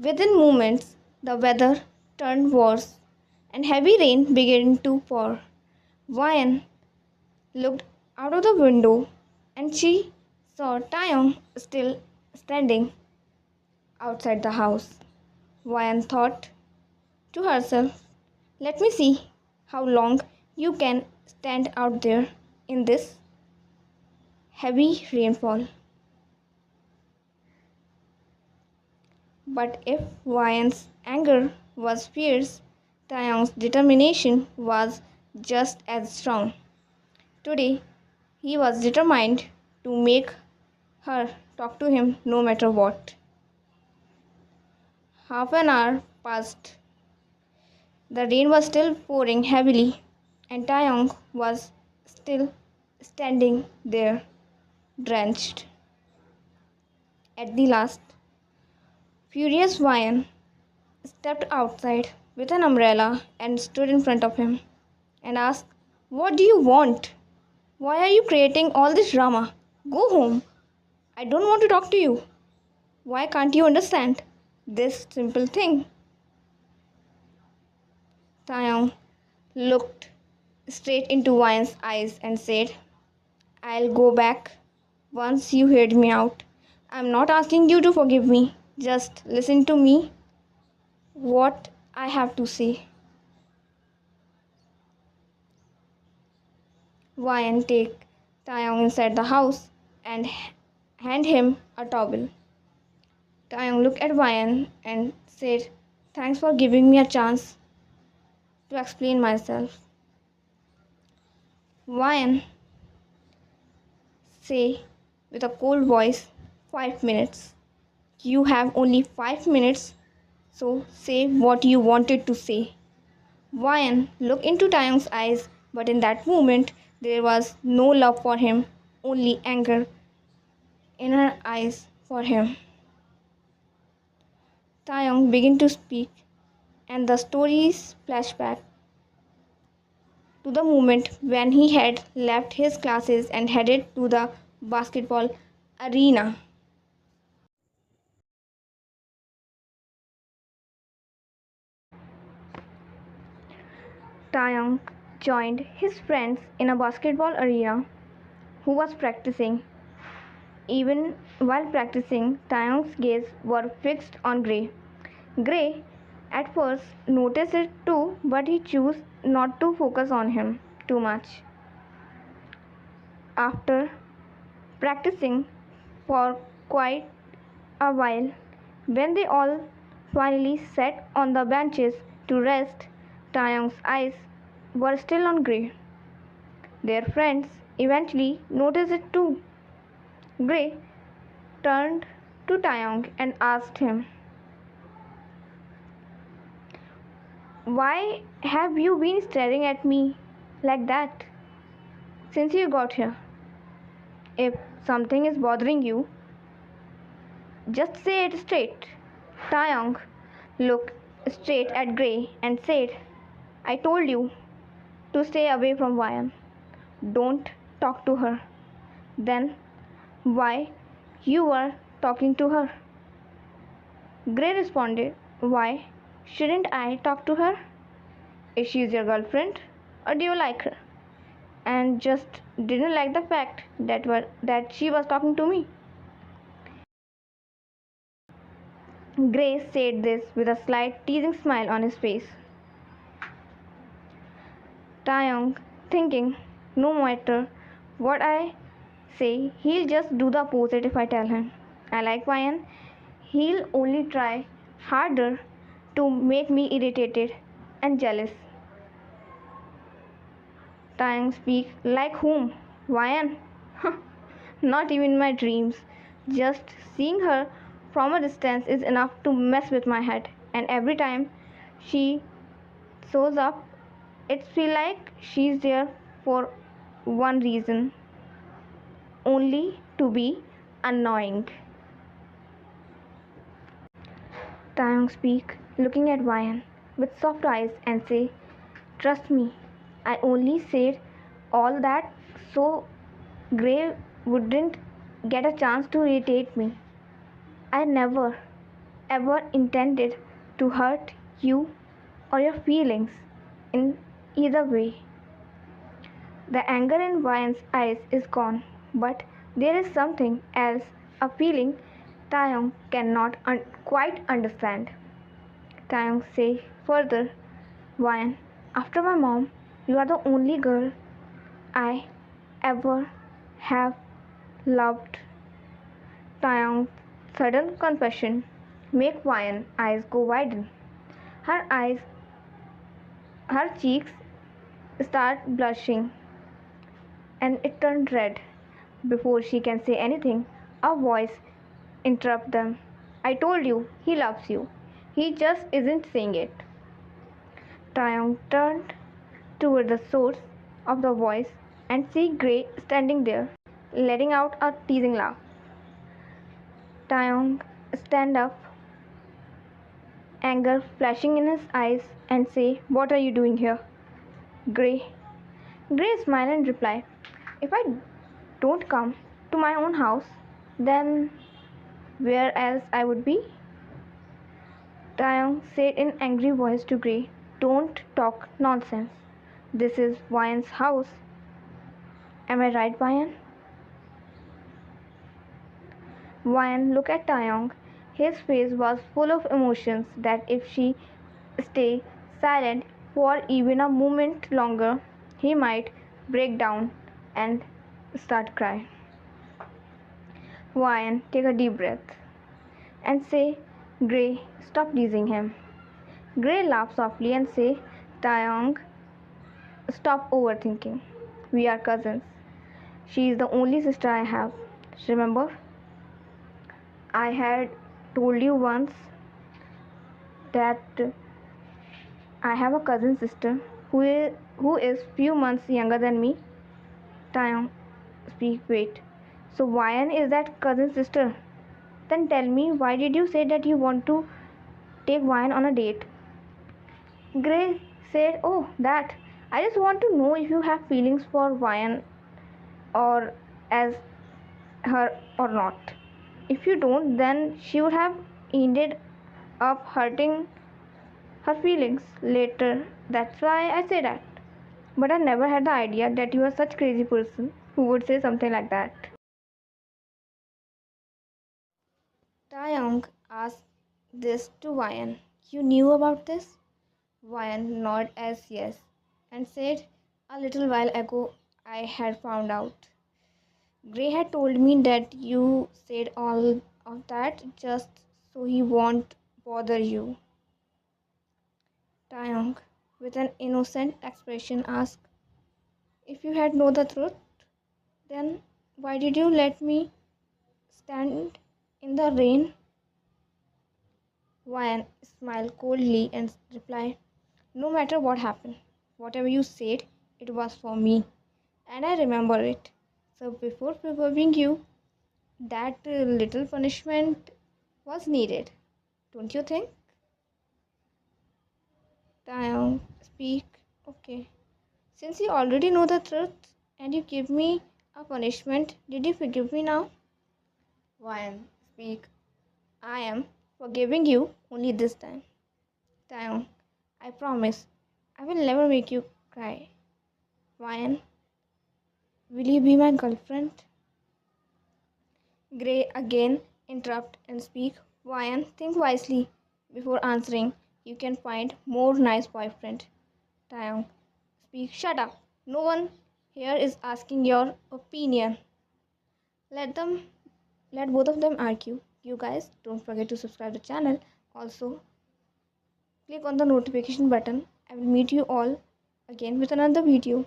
Within moments, the weather turned worse and heavy rain began to pour. Vian looked out of the window and she saw Taeyong still standing outside the house. Vian thought to herself, let me see how long you can stand out there in this heavy rainfall. But if Vian's anger was fierce, Taeyong's determination was just as strong. Today, he was determined to make her talk to him no matter what. Half an hour passed. The rain was still pouring heavily, and Taeyong was still standing there, drenched. At the last, furious Vian stepped outside with an umbrella and stood in front of him and asked, what do you want? Why are you creating all this drama? Go home. I don't want to talk to you. Why can't you understand this simple thing? Taeyong looked straight into Vian's eyes and said, I'll go back once you heard me out. I'm not asking you to forgive me. Just listen to me what I have to say. Vian take Taeyong inside the house and hand him a towel. Taeyong looked at Vian and said, thanks for giving me a chance to explain myself. Vian say with a cold voice, 5 minutes. You have only 5 minutes, so say what you wanted to say. Vian looked into Taeyong's eyes, but in that moment there was no love for him, only anger in her eyes for him. Taeyong began to speak, and the stories flashback to the moment when he had left his classes and headed to the basketball arena. Taeyong joined his friends in a basketball arena who was practicing. Even while practicing, Taeyong's gaze were fixed on Gray. Gray at first noticed it too, but he chose not to focus on him too much. After practicing for quite a while, when they all finally sat on the benches to rest, Taeyong's eyes were still on Gray. Their friends eventually noticed it too. Gray turned to Taeyong and asked him, why have you been staring at me like that since you got here? If something is bothering you, just say it straight. Taeyong looked straight at Gray and said, I told you to stay away from Vian. Don't talk to her. Then why you were talking to her? Gray responded, why shouldn't I talk to her? Is she your girlfriend or do you like her? And just didn't like the fact that she was talking to me. Gray said this with a slight teasing smile on his face. Taeyong thinking, no matter what I say, he'll just do the opposite if I tell him I like Vian. He'll only try harder to make me irritated and jealous. Taeyong speak like whom? Vian? Not even in my dreams. Just seeing her from a distance is enough to mess with my head. And every time she shows up, it feels like she's there for one reason, only to be annoying. Taeyong speak, looking at Vian with soft eyes and say, trust me, I only said all that so Gray wouldn't get a chance to irritate me. I never ever intended to hurt you or your feelings in either way. The anger in Ryan's eyes is gone, but there is something else, a feeling Taeyong cannot quite understand. Taeyong say further, Ryan, after my mom, you are the only girl I ever have loved. Taeyong's sudden confession make Ryan's eyes go widen. Her eyes, her cheeks start blushing and it turned red. Before she can say anything, a voice interrupts them. I told you, he loves you. He just isn't saying it. Taeyong turned toward the source of the voice and see Gray standing there, letting out a teasing laugh. Taeyong stand up, anger flashing in his eyes, and say, what are you doing here? Gray. Gray smiled and replied, if I don't come to my own house, then where else I would be? Taeyong said in angry voice to Gray, don't talk nonsense. This is Ryan's house. Am I right, Ryan? Ryan looked at Taeyong. His face was full of emotions that if she stayed silent for even a moment longer, he might break down and start crying. Ryan take a deep breath and say, Gray, stop teasing him. Gray laughed softly and say, Taeyong, stop overthinking. We are cousins. She is the only sister I have. Remember? I had told you once that I have a cousin sister who is few months younger than me. Taeyong, speak, wait. So Ryan is that cousin sister? Then tell me, why did you say that you want to take Ryan on a date? Gray said, oh, that. I just want to know if you have feelings for Ryan or as her or not. If you don't, then she would have ended up hurting her feelings later. That's why I say that. But I never had the idea that you are such a crazy person who would say something like that. Taeyong asked this to Ryan. You knew about this? Ryan nodded as yes and said, a little while ago I had found out. Gray had told me that you said all of that just so he won't bother you. Taeyong, with an innocent expression, asked, if you had known the truth, then why did you let me stand in the rain? Ryan smiled coldly and replied, no matter what happened, whatever you said, it was for me, and I remember it. So before forgiving you, that little punishment was needed, don't you think? Taeyong, speak. Okay. Since you already know the truth and you give me a punishment, did you forgive me now? Ryan, speak. I am forgiving you only this time. Taeyong, I promise I will never make you cry. Ryan, will you be my girlfriend? Gray again interrupt and speak. Ryan, think wisely before answering. You can find more nice boyfriend. Taeyong, speak. Shut up. No one here is asking your opinion. Let them let both of them argue. You guys don't forget to subscribe the channel. Also, click on the notification button. I will meet you all again with another video.